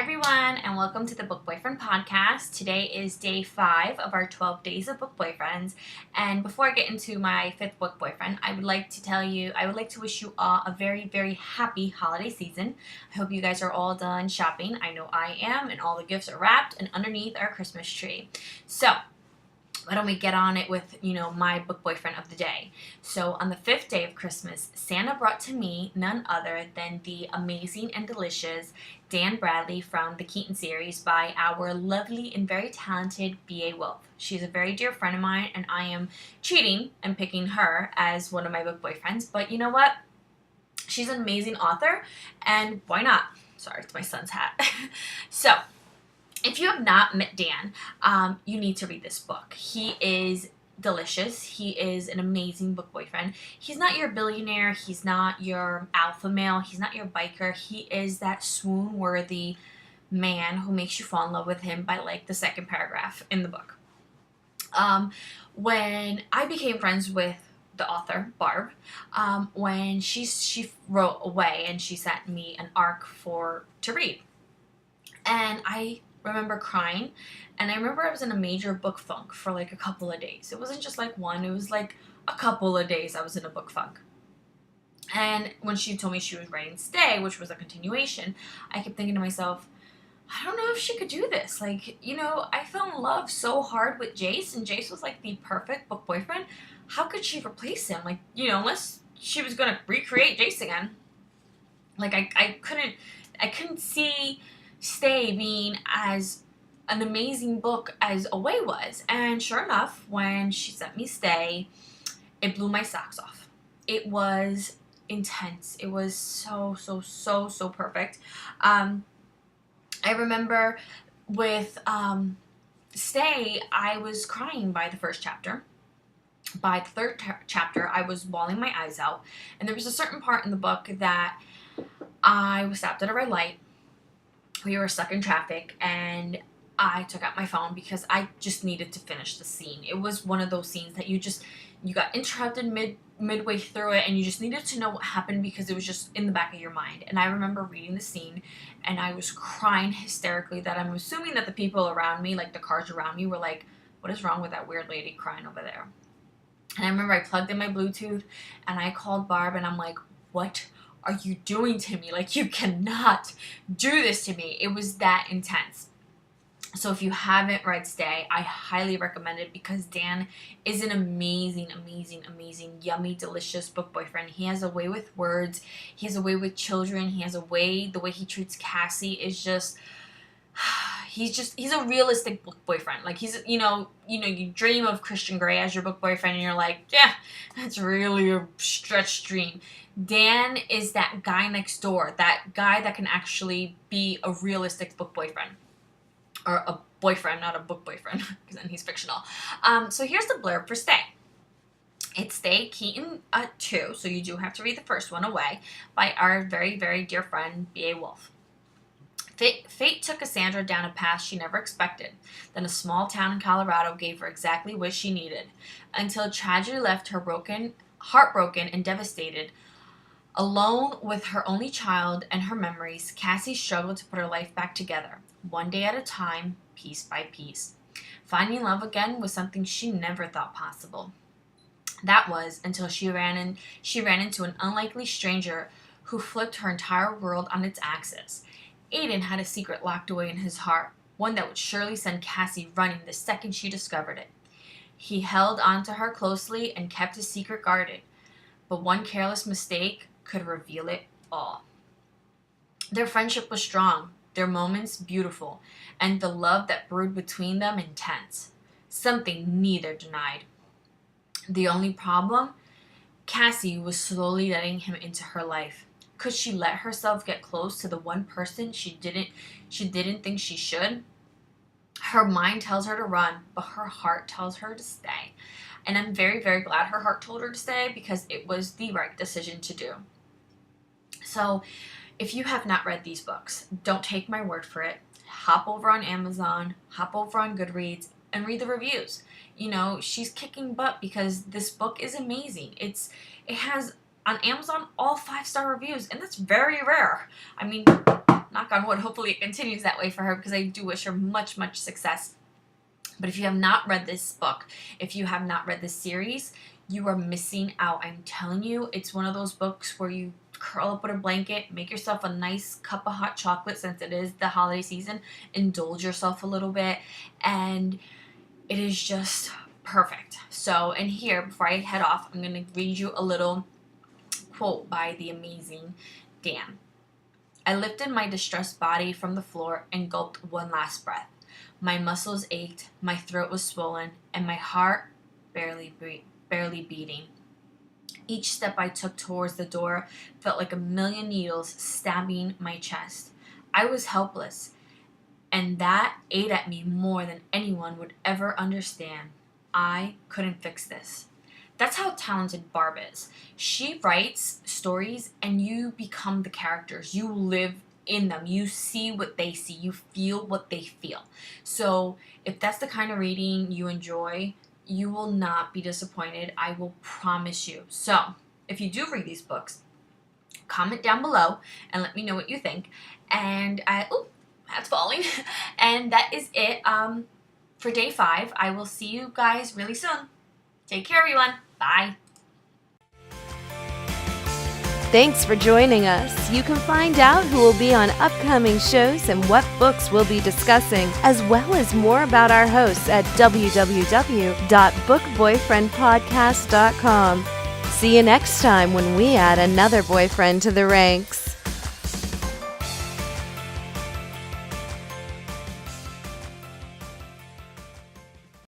Everyone, and welcome to the Book Boyfriend podcast. Today is day 5 of our 12 days of book boyfriends, and before I get into my 5th book boyfriend, I would like to wish you all a very, very happy holiday season. I hope you guys are all done shopping. I know I am, and all the gifts are wrapped and underneath our Christmas tree. So why don't we get on it with, my book boyfriend of the day. So on the 5th day of Christmas, Santa brought to me none other than the amazing and delicious Dan Bradley from the Keaton series by our lovely and very talented B.A. Wolf. She's a very dear friend of mine, and I am cheating and picking her as one of my book boyfriends. But you know what? She's an amazing author, and why not? Sorry, it's my son's hat. So, if you have not met Dan, you need to read this book. He is delicious. He is an amazing book boyfriend. He's not your billionaire. He's not your alpha male. He's not your biker. He is that swoon-worthy man who makes you fall in love with him by like the second paragraph in the book. When I became friends with the author, Barb, when she wrote away and she sent me an arc to read. And I remember crying, and I remember I was in a major book funk for like a couple of days. It wasn't just like one, it was like a couple of days I was in a book funk. And when she told me she was writing Stay, which was a continuation, I kept thinking to myself, I don't know if she could do this. Like, I fell in love so hard with Jace, and Jace was like the perfect book boyfriend. How could she replace him? Like, unless she was gonna recreate Jace again. Like, I couldn't see Stay being as an amazing book as Away was. And sure enough, when she sent me Stay, it blew my socks off. It was intense. It was so perfect. I remember with Stay, I was crying by the first chapter. By the third chapter, I was bawling my eyes out. And there was a certain part in the book that I was stopped at a red light. We were stuck in traffic, and I took out my phone because I just needed to finish the scene. It was one of those scenes that you got interrupted midway through it, and you just needed to know what happened because it was just in the back of your mind. And I remember reading the scene, and I was crying hysterically that I'm assuming that the people around me, like the cars around me, were like, what is wrong with that weird lady crying over there? And I remember I plugged in my Bluetooth, and I called Barb, and I'm like, what are you doing to me? Like, you cannot do this to me. It was that intense. So if you haven't read Stay, I highly recommend it because Dan is an amazing, yummy, delicious book boyfriend. He has a way with words. He has a way with children. He has the way he treats Cassie is just, he's a realistic book boyfriend. Like, he's, you dream of Christian Grey as your book boyfriend, and you're like, yeah, that's really a stretched dream. Dan is that guy next door, that guy that can actually be a realistic book boyfriend. Or a boyfriend, not a book boyfriend, because then he's fictional. So here's the blurb for Stay. It's Stay Keaton 2, so you do have to read the first one, Away, by our very, very dear friend, B.A. Wolf. Fate took Cassandra down a path she never expected. Then a small town in Colorado gave her exactly what she needed. Until tragedy left her heartbroken and devastated. Alone with her only child and her memories, Cassie struggled to put her life back together, one day at a time, piece by piece. Finding love again was something she never thought possible. That was until she ran into an unlikely stranger who flipped her entire world on its axis. Aiden had a secret locked away in his heart, one that would surely send Cassie running the second she discovered it. He held onto her closely and kept his secret guarded, but one careless mistake could reveal it all. Their friendship was strong, their moments beautiful, and the love that brewed between them intense. Something neither denied. The only problem? Cassie was slowly letting him into her life. Could she let herself get close to the one person she didn't think she should? Her mind tells her to run, but her heart tells her to stay. And I'm very, very glad her heart told her to stay because it was the right decision to do. So, if you have not read these books, don't take my word for it. Hop over on Amazon, hop over on Goodreads, and read the reviews. She's kicking butt because this book is amazing. It has on Amazon all 5-star reviews, and that's very rare. I mean, knock on wood, hopefully it continues that way for her, because I do wish her much, much success. But if you have not read this book, if you have not read this series, you are missing out. I'm telling you, it's one of those books where you curl up with a blanket, make yourself a nice cup of hot chocolate, since it is the holiday season, indulge yourself a little bit, and it is just perfect. So, and here, before I head off, I'm going to read you a little quote by the amazing Dan. I lifted my distressed body from the floor and gulped one last breath. My muscles ached, my throat was swollen, and my heart barely beating. Each step I took towards the door felt like a million needles stabbing my chest. I was helpless, and that ate at me more than anyone would ever understand. I couldn't fix this. That's how talented Barb is. She writes stories and you become the characters. You live in them. You see what they see. You feel what they feel. So if that's the kind of reading you enjoy, you will not be disappointed. I will promise you. So if you do read these books, comment down below and let me know what you think. And that's falling. And that is it for day 5. I will see you guys really soon. Take care, everyone. Bye. Thanks for joining us. You can find out who will be on upcoming shows and what books we'll be discussing, as well as more about our hosts at www.bookboyfriendpodcast.com. See you next time when we add another boyfriend to the ranks.